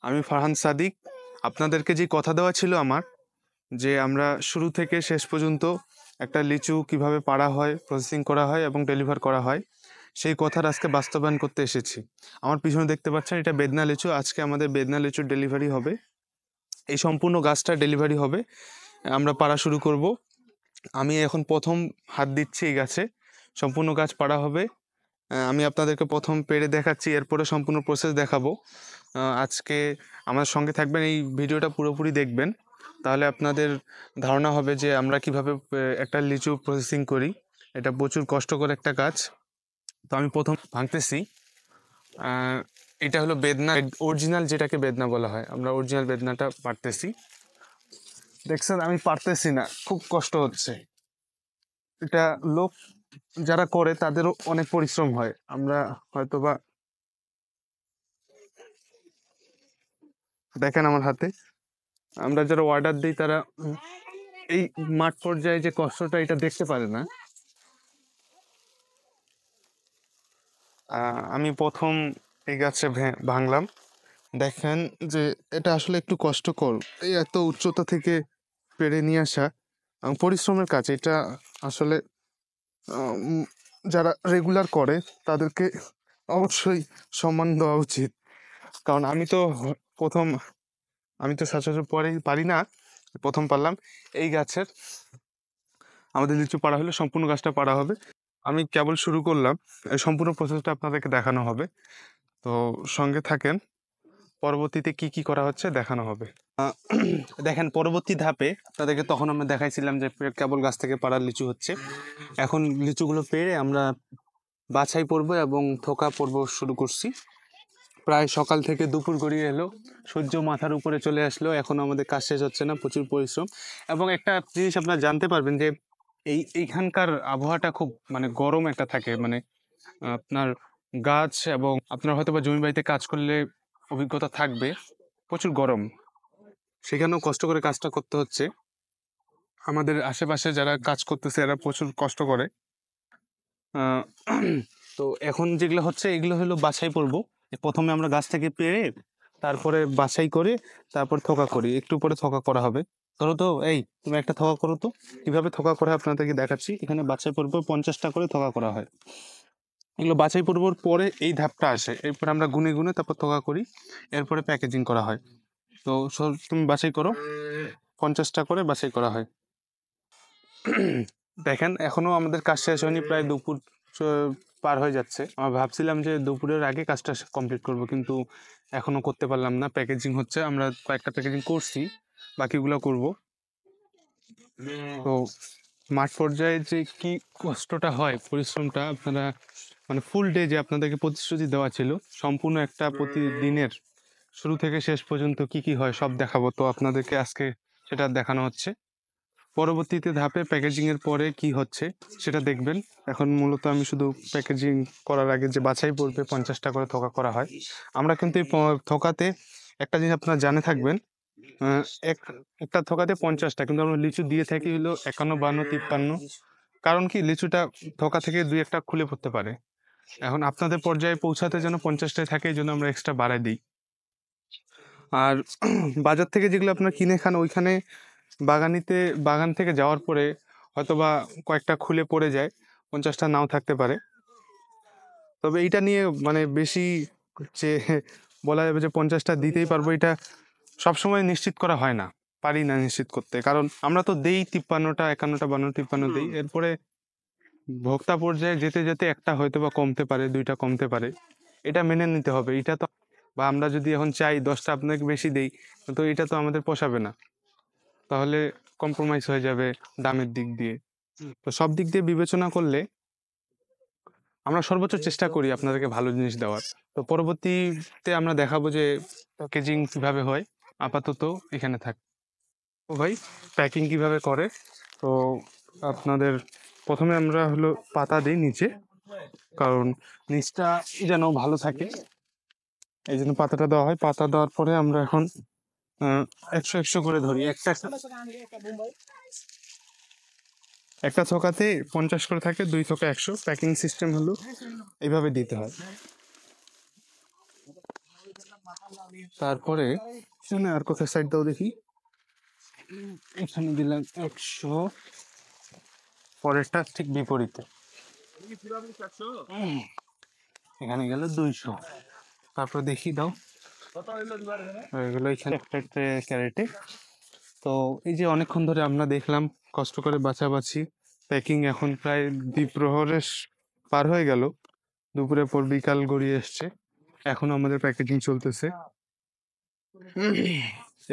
আমি ফারহান সাদিক। আপনাদেরকে যে কথা দেওয়া ছিল আমার, যে আমরা শুরু থেকে শেষ পর্যন্ত একটা লিচু কিভাবে পাড়া হয়, প্রসেসিং করা হয় এবং ডেলিভার করা হয়, সেই কথার আজকে বাস্তবায়ন করতে এসেছি। আমার পিছনে দেখতে পাচ্ছেন, এটা বেদনা লিচু। আজকে আমাদের বেদনা লিচুর ডেলিভারি হবে। এই সম্পূর্ণ গাছটা ডেলিভারি হবে, আমরা পাড়া শুরু করব। আমি এখন প্রথম হাত দিচ্ছি এই গাছে। সম্পূর্ণ গাছ পাড়া হবে। আমি আপনাদেরকে প্রথম পেড়ে দেখাচ্ছি, এরপরে সম্পূর্ণ প্রসেস দেখাবো। আজকে আমার সঙ্গে থাকবেন, এই ভিডিওটা পুরোপুরি দেখবেন, তাহলে আপনাদের ধারণা হবে যে আমরা কিভাবে একটা লিচু প্রসেসিং করি। এটা প্রচুর কষ্টকর একটা কাজ। তো আমি প্রথম ভাঙতেছি। এটা হলো বেদনা, অরিজিনাল যেটাকে বেদনা বলা হয়। আমরা অরিজিনাল বেদনাটা পারতেছি। দেখছেন আমি পারতেছি না, খুব কষ্ট হচ্ছে। এটা লোক যারা করে তাদেরও অনেক পরিশ্রম হয়। আমরা হয়তোবা, দেখেন আমার হাতে, আমরা যারা অর্ডার দিই তারা এই মাঠ পর্যায়ে যে কষ্টটা, এটা দেখতে পারে না। আমি প্রথম এই গাছে ভাঙলাম। দেখেন যে এটা আসলে একটু কষ্টকর, এই এত উচ্চতা থেকে পেরে নিয়ে আসা পরিশ্রমের কাজ। এটা আসলে যারা রেগুলার করে তাদেরকে অবশ্যই সম্মান দেওয়া উচিত। কারণ প্রথম আমি তো সচরাচর পারি না, প্রথম পারলাম। এই গাছের আমাদের লিচু পাড়া হলে সম্পূর্ণ গাছটা পাড়া হবে। আমি কেবল শুরু করলাম, এই সম্পূর্ণ প্রসেসটা আপনাদেরকে দেখানো হবে। তো সঙ্গে থাকেন, পরবর্তীতে কি কি করা হচ্ছে দেখানো হবে। দেখেন, পরবর্তী ধাপে আপনাদেরকে তখন আমরা দেখাইছিলাম যে কেবল গাছ থেকে পাড়ার লিচু হচ্ছে। এখন লিচুগুলো পেড়ে আমরা বাছাই করব এবং থোকা পর্ব শুরু করছি। প্রায় সকাল থেকে দুপুর গড়িয়ে এলো, সূর্য মাথার উপরে চলে আসলো, এখন আমাদের কাজ শেষ হচ্ছে না, প্রচুর পরিশ্রম। এবং একটা জিনিস আপনারা জানতে পারবেন যে এইখানকার আবহাওয়াটা খুব গরম একটা থাকে। আপনার গাছ, এবং আপনার হয়তো বা জমি বাড়িতে কাজ করলে অভিজ্ঞতা থাকবে, প্রচুর গরম। সেখানেও কষ্ট করে কাজটা করতে হচ্ছে। আমাদের আশেপাশে যারা কাজ করতেছে এরা প্রচুর কষ্ট করে। আহ, তো এখন যেগুলো হচ্ছে এগুলো হলো বাছাই করব। প্রথমে আমরা গাছ থেকে পেড়ে তারপরে বাছাই করে তারপর থোকা করি, একটু পরে থোকা করা হবে। ধরো তো, এই তুমি একটা থোকা করো তো। কিভাবে থোকা করা হয় আপনাদেরকে দেখাচ্ছি। এখানে বাছাই পর্ব 50টা করে থোকা করা হয়। এগুলো বাছাই পর্বর পরে এই ধাপটা আসে, এরপর আমরা গুনে গুনে তারপর থোকা করি, এরপরে প্যাকেজিং করা হয়। তো তুমি বাছাই করো, 50টা করে বাছাই করা হয়। দেখেন, এখনো আমাদের কাজ শেষ হয়নি, প্রায় দুপুর পার হয়ে যাচ্ছে। আমরা ভাবছিলাম যে দুপুরের আগে কাজটা কমপ্লিট করব, কিন্তু এখনো করতে পারলাম না। প্যাকেজিং হচ্ছে, আমরা কয়েকটা প্যাকেজিং করছি, বাকিগুলো করব। তো মাঠ পর্যায়ে যে কি কষ্টটা হয়, পরিশ্রমটা, আপনারা ফুল ডে যে আপনাদেরকে প্রতিশ্রুতি দেওয়া ছিল, সম্পূর্ণ একটা প্রতিদিনের শুরু থেকে শেষ পর্যন্ত কি কি হয় সব দেখাবো। তো আপনাদেরকে আজকে সেটা দেখানো হচ্ছে। পরবর্তীতে ধাপে প্যাকেজিং এর পরে কি হচ্ছে সেটা দেখবেন। এখন মূলত আমি শুধু প্যাকেজিং করার আগে যে বাছাই পড়বে 50টা করে থোকা করা হয়। আমরা কিন্তু এই থোকাতে একটা জিনিস আপনারা জানে থাকবেন, আহ, এক একটা থোকাতে 50টা, কিন্তু আমরা লিচু দিয়ে থাকি হলো 51, 52, 53। কারণ কি, লিচুটা থোকা থেকে দুই একটা খুলে পড়তে পারে। এখন আপনাদের পর্যায়ে পৌঁছাতে যেন 50টায় থাকে, এই জন্য আমরা এক্সট্রা বাড়াই দিই। আর বাজার থেকে যেগুলো আপনারা কিনে খান, ওইখানে বাগান থেকে যাওয়ার পরে হয়তোবা কয়েকটা খুলে পড়ে যায়, 50টা নাও থাকতে পারে। তবে এইটা নিয়ে বেশি যে বলা যাবে যে 50টা দিতেই পারবো, এটা সবসময় নিশ্চিত করা হয় না, পারি না নিশ্চিত করতে। কারণ আমরা তো দেই 53টা, 51টা, 52, 53 দেই, এরপরে ভোক্তা পর্যায়ে যেতে যেতে একটা হয়তো বা কমতে পারে, দুইটা কমতে পারে। এটা মেনে নিতে হবে। এটা তো, বা আমরা যদি এখন চাই 10টা আপনাকে বেশি দেই, তো এটা তো আমাদের পোষাবে না। তাহলে কম্প্রোমাইজ হয়ে যাবে দামের দিক দিয়ে। তো সব দিক দিয়ে বিবেচনা করলে আমরা সর্বোচ্চ চেষ্টা করি আপনাদেরকে ভালো জিনিস দেওয়ার। তো পরবর্তীতে আমরা দেখাবো যে প্যাকেজিং কিভাবে হয়। আপাতত এখানে থাক। ও ভাই, প্যাকিং কিভাবে করে। তো আপনাদের প্রথমে আমরা হলো পাতা দিই নিচে, কারণ নিচটা যেন ভালো থাকে, এই জন্য পাতাটা দেওয়া হয়। পাতা দেওয়ার পরে আমরা এখন 100 100 করে ধরি। একটা থোকাতে 50 করে থাকে, 2 থোকা 100। প্যাকিং সিস্টেম হলো এইভাবে দিতে হয়। তারপরে এখানে আর কোথায় সাইড দাও দেখি, এখানে দিলাম 100, পরেরটা ঠিক বিপরীতে এখানে গেল 200। তারপর দেখি দাও, এগুলো এখানে একটা ক্যারেটে। তো এই যে অনেকক্ষণ ধরে আমরা দেখলাম কষ্ট করে বাছাবাছি প্যাকিং, এখন প্রায় দ্বিপ্রহরের পার হয়ে গেল, দুপুরের পর বিকাল গড়িয়ে এসছে, এখনো আমাদের প্যাকেজিং চলতেছে।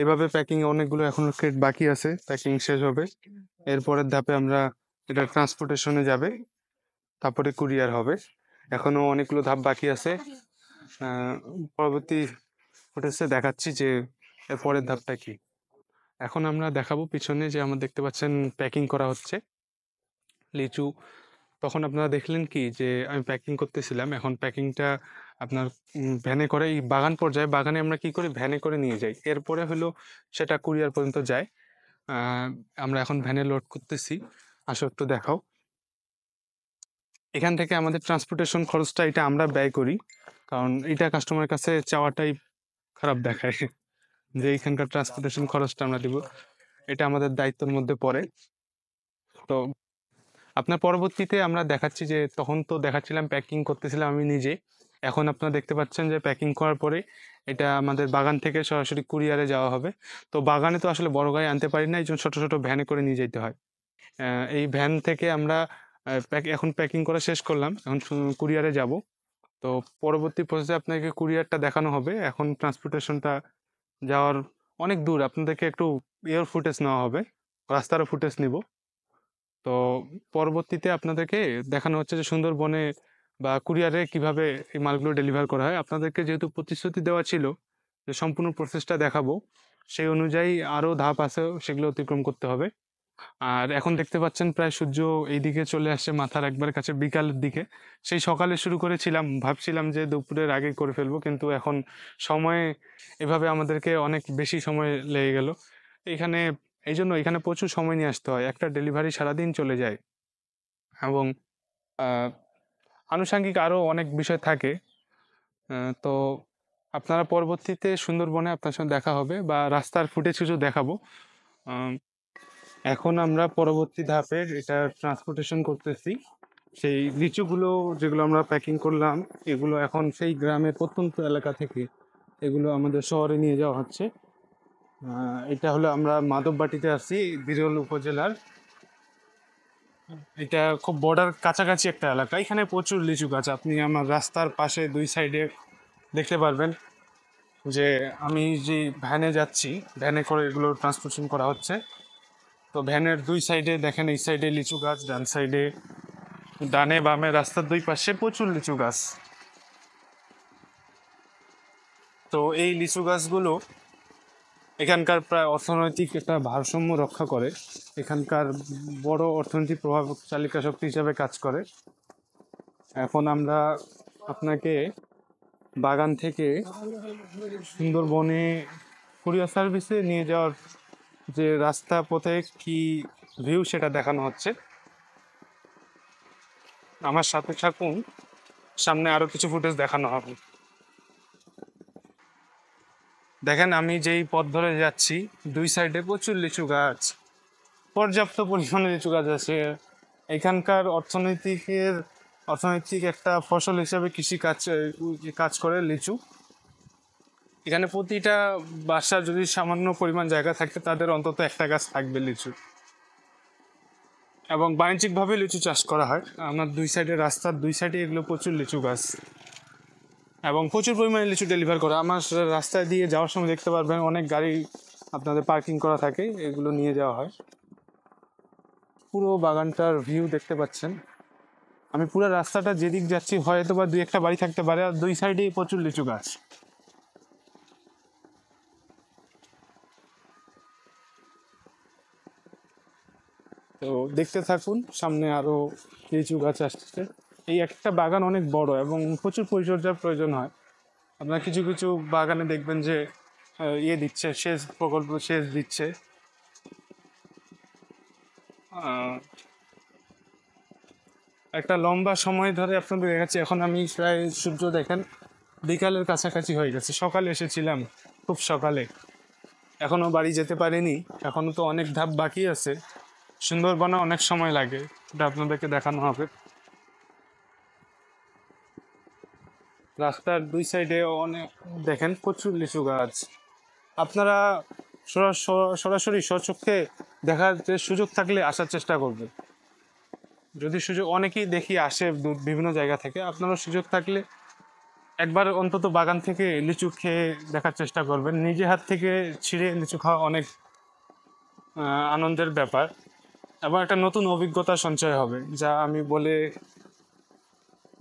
এভাবে প্যাকিং অনেকগুলো এখনো ক্রেট বাকি আছে, প্যাকিং শেষ হবে, এরপরের ধাপে আমরা এটা ট্রান্সপোর্টেশনে যাবে, তারপরে কুরিয়ার হবে, এখনো অনেকগুলো ধাপ বাকি আছে। পরবর্তী ফুটেজে দেখাচ্ছি যে এর পরের ধাপটা কি। এখন আমরা দেখাবো পিছনে যে আমরা দেখতে পাচ্ছেন প্যাকিং করা হচ্ছে লিচু। তখন আপনারা দেখলেন কি যে আমি প্যাকিং করতেছিলাম, এখন প্যাকিংটা আপনার ভ্যানে করে এই বাগান পর্যায়ে, বাগানে আমরা কি করি ভ্যানে করে নিয়ে যাই, এরপরে হলো সেটা কুরিয়ার পর্যন্ত যায়। আমরা এখন ভ্যানে লোড করতেছি, আসো একটু দেখাও। এখান থেকে আমাদের ট্রান্সপোর্টেশন খরচটা এটা আমরা ব্যয় করি, কারণ এটা কাস্টমারের কাছে চাওয়াটাই খারাপ দেখায় যে এখানকার ট্রান্সপোর্টেশন খরচটা আমরা দিব, এটা আমাদের দায়িত্বের মধ্যে পড়ে। তো আপনার পরবর্তীতে আমরা দেখাচ্ছি যে তখন তো দেখাচ্ছিলাম প্যাকিং করতেছিলাম আমি নিজে, এখন আপনারা দেখতে পাচ্ছেন যে প্যাকিং করার পরে এটা আমাদের বাগান থেকে সরাসরি কুরিয়ারে যাওয়া হবে। তো বাগানে তো আসলে বড় গাড়ি আনতে পারি না, এই জন্য ছোটো ছোটো ভ্যানে করে নিয়ে যেতে হয়। এই ভ্যান থেকে আমরা এখন প্যাকিং করা শেষ করলাম, এখন কুরিয়ারে যাব। তো পরবর্তী প্রসেসে আপনাকে কুরিয়ারটা দেখানো হবে, এখন ট্রান্সপোর্টেশনটা যাওয়ার অনেক দূর, আপনাদেরকে একটু এয়ার ফুটেজ নেওয়া হবে, রাস্তারও ফুটেজ নিব। তো পরবর্তীতে আপনাদেরকে দেখানো হচ্ছে যে সুন্দরবনে বা কুরিয়ারে কিভাবে এই মালগুলো ডেলিভার করা হয়। আপনাদেরকে যেহেতু প্রতিশ্রুতি দেওয়া ছিল যে সম্পূর্ণ প্রসেসটা দেখাবো, সেই অনুযায়ী আরও ধাপ আছে, সেগুলো অতিক্রম করতে হবে। আর এখন দেখতে পাচ্ছেন প্রায় সূর্য এই দিকে চলে আসছে মাথার একবার কাছে, বিকালের দিকে। সেই সকালে শুরু করেছিলাম, ভাবছিলাম যে দুপুরের আগে করে ফেলবো, কিন্তু এখন সময় এভাবে আমাদেরকে অনেক বেশি সময় লেগে গেল এখানে। এই জন্য এখানে প্রচুর সময় নিয়ে আসতে হয়, একটা ডেলিভারি সারাদিন চলে যায়, এবং আহ, আনুষঙ্গিক আরও অনেক বিষয় থাকে। তো আপনারা পরবর্তীতে সুন্দরবনে আপনার সঙ্গে দেখা হবে বা রাস্তার ফুটেজ কিছু দেখাবো। আম, এখন আমরা পরবর্তী ধাপের এটা ট্রান্সপোর্টেশন করতেছি, সেই লিচুগুলো যেগুলো আমরা প্যাকিং করলাম, এগুলো এখন সেই গ্রামের প্রত্যন্ত এলাকা থেকে এগুলো আমাদের শহরে নিয়ে যাওয়া হচ্ছে। এটা হলো আমরা মাধববাটিতে আছি, বিরল উপজেলার। এটা খুব বর্ডার কাছাকাছি একটা এলাকা, এখানে প্রচুর লিচু গাছ, আপনি আমার রাস্তার পাশে দুই সাইডে দেখতে পারবেন যে আমি যে ভ্যানে যাচ্ছি, ভ্যানে করে এগুলো ট্রান্সপোর্টেশন করা হচ্ছে। তো ভ্যানের দুই সাইডে দেখেন, এই সাইডে লিচু গাছ, ডান সাইডে ডানে বামে রাস্তার দুই পাশে প্রচুর লিচু গাছ। তো এই লিচু গাছগুলো এখানকার প্রায় অর্থনৈতিক একটা ভারসাম্য রক্ষা করে, এখানকার বড় অর্থনৈতিক প্রভাব চালিকা শক্তি হিসাবে কাজ করে। এখন আমরা আপনাকে বাগান থেকে সুন্দরবনে কুরিয়ার সার্ভিসে নিয়ে যাওয়ার যে রাস্তা পথে কি ভিউ সেটা দেখানো হচ্ছে, আমার সাথে থাকুন, সামনে আরো কিছু ফুটেজ দেখানো হবে। দেখেন আমি যেই পথ ধরে যাচ্ছি, দুই সাইডে প্রচুর লিচু গাছ, পর্যাপ্ত পরিমাণে লিচু গাছ আছে। এখানকার অর্থনৈতিক একটা ফসল হিসেবে কৃষি কাজ করে লিচু। এখানে প্রতিটা বাসার যদি সামান্য পরিমাণ জায়গা থাকে, তাদের অন্তত একটা গাছ থাকবে লিচু, এবং বাণিজ্যিকভাবে লিচু চাষ করা হয়। আমার দুই সাইডে, রাস্তার দুই সাইডে এগুলো প্রচুর লিচু গাছ, এবং প্রচুর পরিমাণে লিচু ডেলিভার করা। আমার রাস্তায় দিয়ে যাওয়ার সময় দেখতে পারবেন অনেক গাড়ি আপনাদের পার্কিং করা থাকে, এগুলো নিয়ে যাওয়া হয়। পুরো বাগানটার ভিউ দেখতে পাচ্ছেন, আমি পুরো রাস্তাটা যেদিক যাচ্ছি হয়তো বা দুই একটা বাড়ি থাকতে পারে, আর দুই সাইডেই প্রচুর লিচু গাছ। তো দেখতে থাকুন, সামনে আরো লিচু গাছ আসছে। এই একটা বাগান অনেক বড় এবং প্রচুর পরিচর্যার প্রয়োজন হয়। আপনার কিছু কিছু বাগানে দেখবেন যে ইয়ে দিচ্ছে, সেচ প্রকল্প সেচ দিচ্ছে। একটা লম্বা সময় ধরে আপনাদের দেখাচ্ছি। এখন আমি প্রায় সূর্য দেখেন বিকালের কাছাকাছি হয়ে গেছে। সকালে এসেছিলাম, খুব সকালে, এখনো বাড়ি যেতে পারিনি, এখনো তো অনেক ধাপ বাকি আছে। সুন্দরবনে অনেক সময় লাগে, এটা আপনাদেরকে দেখানো হবে। রাস্তার দুই সাইডে অনেক দেখেন প্রচুর লিচু গাছ। আপনারা সরাসরি স্বচক্ষে দেখার যে সুযোগ থাকলে আসার চেষ্টা করবেন। যদি সুযোগ, অনেকেই দেখি আসে বিভিন্ন জায়গা থেকে, আপনারও সুযোগ থাকলে একবার অন্তত বাগান থেকে লিচু খেয়ে দেখার চেষ্টা করবেন। নিজে হাত থেকে ছিঁড়ে লিচু খাওয়া অনেক আনন্দের ব্যাপার এবং একটা নতুন অভিজ্ঞতা সঞ্চয় হবে, যা আমি বলে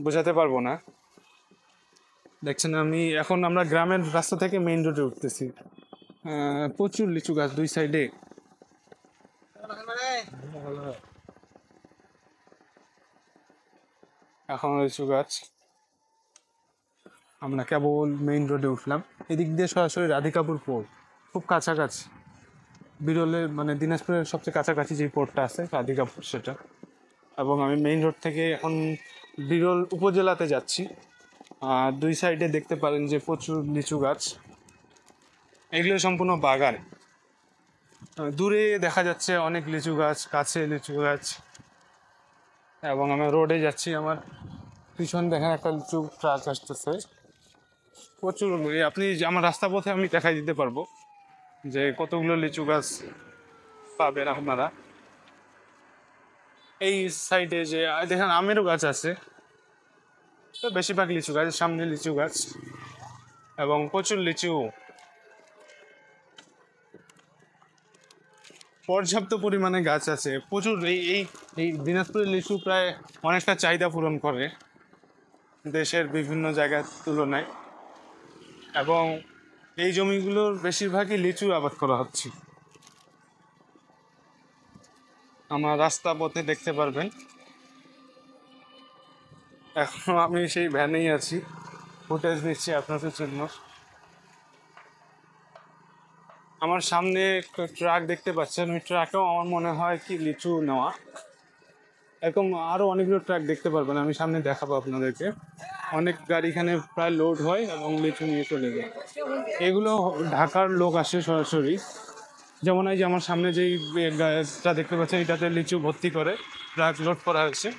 বোঝাতে পারবো না। দেখছেন আমরা গ্রামের রাস্তা থেকে মেইন রোডে উঠতেছি। প্রচুর লিচু গাছ দুই সাইডে। এখন লিচু গাছ, আমরা কেবল মেইন রোডে উঠলাম। এদিক দিয়ে সরাসরি রাধিকাপুর পোর্ট, খুব কাছাকাছি। বিরলের দিনাজপুরের সবচেয়ে কাছাকাছি যে পোর্টটা আছে রাধিকাপুর, সেটা। এবং আমি মেইন রোড থেকে এখন বিরল উপজেলাতে যাচ্ছি। দুই সাইডে দেখতে পারেন যে প্রচুর লিচু গাছ, এগুলো সম্পূর্ণ বাগান। দূরে দেখা যাচ্ছে অনেক লিচু গাছ, কাছে লিচু গাছ। এবং আমি রোডে যাচ্ছি, আমার পিছন দেখেন একটা লিচু ট্রাক আসতেছে প্রচুর। আপনি আমার রাস্তা পথে আমি দেখাই দিতে পারবো যে কতগুলো লিচু গাছ পাবেন আপনারা। এই সাইডে যে দেখেন আমেরও গাছ আছে, তো বেশিরভাগ লিচু গাছ, সামনে লিচু গাছ এবং প্রচুর লিচু, পর্যাপ্ত পরিমাণে গাছ আছে প্রচুর। এই দিনাজপুরের লিচু প্রায় অনেকটা চাহিদা পূরণ করে দেশের বিভিন্ন জায়গার তুলনায়, এবং এই জমিগুলোর বেশিরভাগই লিচু আবাদ করা হচ্ছে। আমার রাস্তা পথে দেখতে পারবেন। এখন আমি সেই ভ্যানেই আছি, ফুটেজ নিচ্ছি আপনাদের জন্য। আমার সামনে একটা ট্রাক দেখতে পাচ্ছেন, ওই ট্রাকেও আমার মনে হয় কি লিচু নেওয়া। এরকম আরও অনেকগুলো ট্রাক দেখতে পারবেন, আমি সামনে দেখাবো আপনাদেরকে। অনেক গাড়ি এখানে প্রায় লোড হয় এবং লিচু নিয়ে চলে যায়। এগুলো ঢাকার লোক আসে সরাসরি, যেমন এই যে আমার সামনে যেই গাছটা দেখতে পাচ্ছেন, এটাতে লিচু ভর্তি করে ট্রাক লোড করা হয়েছে।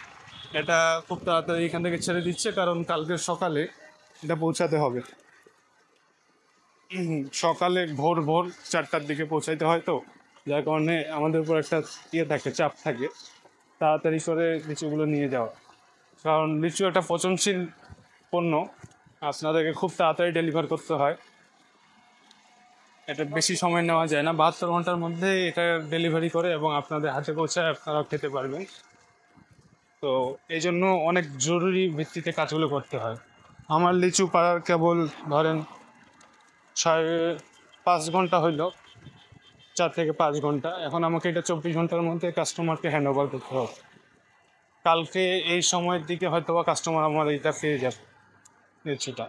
এটা খুব তাড়াতাড়ি এখান থেকে ছেড়ে দিচ্ছে, কারণ কালকে সকালে এটা পৌঁছাতে হবে। সকালে ভোর 4টার দিকে পৌঁছাইতে হয়, তো যার কারণে আমাদের উপর একটা থাকে, চাপ থাকে তাড়াতাড়ি করে লিচুগুলো নিয়ে যাওয়া। কারণ লিচু একটা পচনশীল পণ্য, আপনাদেরকে খুব তাড়াতাড়ি ডেলিভার করতে হয়। এটা বেশি সময় নেওয়া যায় না, 72 ঘন্টার মধ্যে এটা ডেলিভারি করে এবং আপনাদের হাতে পৌঁছায়, আপনারা খেতে পারবেন। তো এই জন্য অনেক জরুরি ভিত্তিতে কাজগুলো করতে হয়। আমার লিচু পাড়ার কেবল ধরেন 5.5 ঘন্টা হইল, 4 থেকে 5 ঘন্টা। এখন আমাকে এটা 24 ঘন্টার মধ্যে কাস্টমারকে হ্যান্ড ওভার করতে হবে। কালকে এই সময়ের দিকে হয়তো বা কাস্টমার আমার এটা পেয়ে যাবে লিচুটা।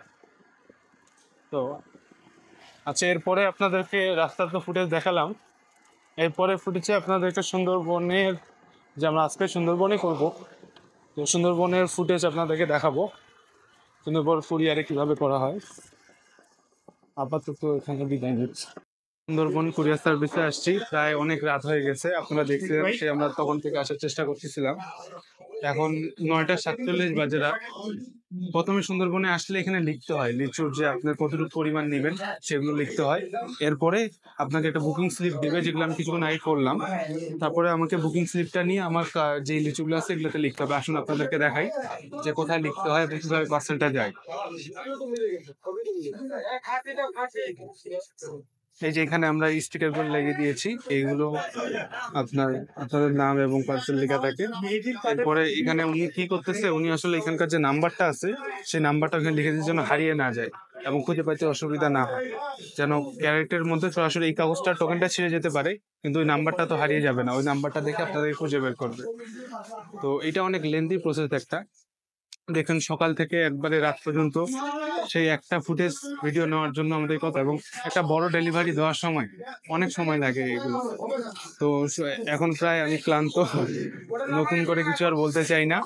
তো আচ্ছা, এরপরে আপনাদেরকে রাস্তার তো ফুটেজ দেখালাম, এরপরে ফুটেছে আপনাদেরকে সুন্দরবনের, যে আমরা আজকে সুন্দরবনে করব, তো সুন্দরবনের ফুটেজ আপনাদেরকে দেখাবো, সুন্দরবন কুরিয়ারে কীভাবে করা হয়। আপাতত এখানে বিদায় নিচ্ছি। সুন্দরবন কুরিয়ার সার্ভিসে আসছি, প্রায় অনেক রাত হয়ে গেছে, আপনারা দেখতে পাচ্ছেন। আমরা তখন থেকে আসার চেষ্টা করতেছিলাম, এখন 9:47 বাজে রাত। প্রথমে সুন্দরবনে আসলে এখানে লিখতে হয় লিচুর যে আপনার কতটুকু পরিমাণ নেবেন, সেগুলো লিখতে হয়। এরপরে আপনাকে একটা বুকিং স্লিপ দেবে, যেগুলো আমি কিছুক্ষণ আগে করলাম। তারপরে আমাকে বুকিং স্লিপটা নিয়ে আমার যে লিচুগুলো আছে এগুলোতে লিখতে হবে। আসুন আপনাদেরকে দেখাই যে কোথায় লিখতে হয় এবং কিভাবে পার্সেলটা যায়। এই যে এখানে আমরা স্টিকার করে লাগিয়ে দিয়েছি, এইগুলো আপনাদের নাম এবং পার্সেল লেখা থাকে। এরপরে এখানে উনি কি করতেছে, উনি আসলে এখানকার যে নাম্বারটা আছে সেই নাম্বারটা ওখানে লিখে দিতে, যেন হারিয়ে না যায় এবং খুঁজে পাইতে অসুবিধা না হয়। যেন ক্যারেক্টের মধ্যে সরাসরি এই কাগজটা টোকেনটা ছিঁড়ে যেতে পারে, কিন্তু ওই নাম্বারটা তো হারিয়ে যাবে না, ওই নাম্বারটা দেখে আপনাদের খুঁজে বের করবে। তো এটা অনেক লেন্দি প্রসেস একটা। দেখেন সকাল থেকে একবারে রাত পর্যন্ত সেই একটা ফুটেজ ভিডিও নেওয়ার জন্য আমাদের কথা, এবং একটা বড় ডেলিভারি দেওয়ার সময় অনেক সময় লাগে এগুলো। তো এখন প্রায় আমি ক্লান্ত, নতুন করে কিছু আর বলতে চাই না।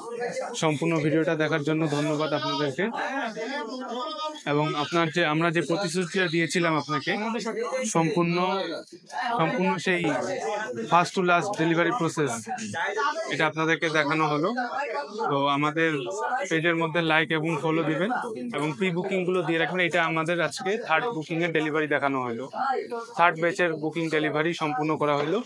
সম্পূর্ণ ভিডিওটা দেখার জন্য ধন্যবাদ আপনাদেরকে। এবং আপনার যে আমরা যে প্রতিশ্রুতিটা দিয়েছিলাম আপনাকে সম্পূর্ণ সম্পূর্ণ সেই first to last delivery process এটা আপনাদেরকে দেখানো হলো। তো আমাদের পেজের মধ্যে লাইক এবং ফলো দিবেন এবং প্রি বুকিং গুলো দিয়ে রাখবেন। এটা আমাদের আজকে থার্ড বুকিং এর ডেলিভারি দেখানো হলো, থার্ড ব্যাচের বুকিং ডেলিভারি সম্পূর্ণ করা হলো।